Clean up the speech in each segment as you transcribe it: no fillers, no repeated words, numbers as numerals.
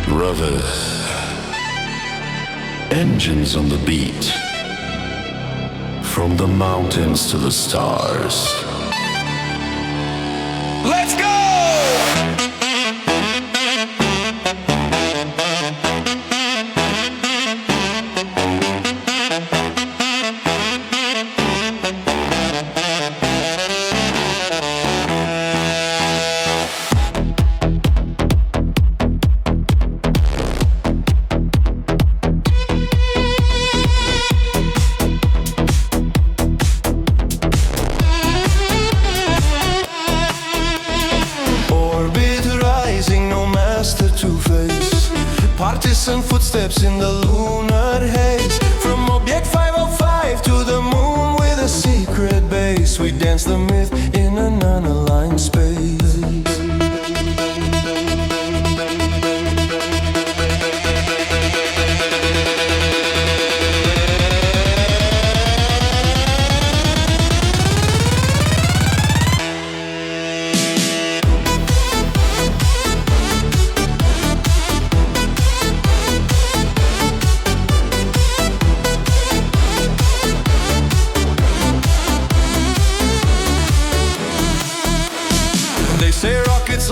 Brothers, engines on the beat, from the mountains to the stars. Let's go! Partisan footsteps in the lunar haze. From Objekt 505 to the moon with a secret base. We dance the myth in an unaligned space.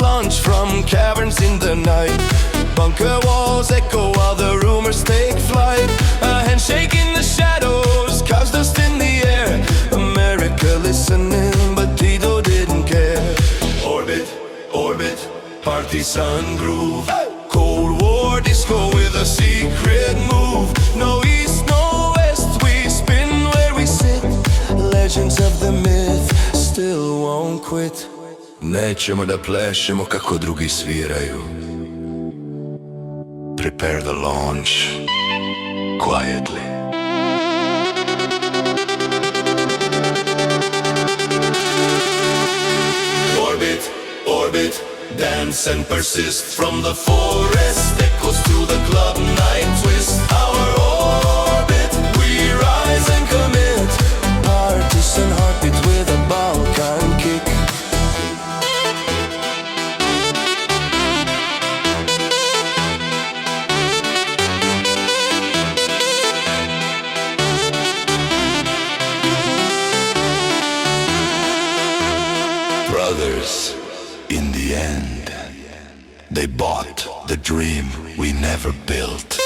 Launch from caverns in the night. Bunker walls echo while the rumors take flight. A handshake in the shadows, clouds dust in the air. America listening, but Tito didn't care. Orbit, orbit, partisan groove. Cold War disco with a secret move. No east, no west, we spin where we sit. Legends of the myth still won't quit. Nećemo da plešemo kako drugi sviraju. Prepare the launch quietly. Orbit, orbit, dance and persist. From the forest echoes to the club night twist. Our orbit, we rise and commit. Partisan heartbeat with a Balkan kick. Brothers, in the end, they bought the dream we never built.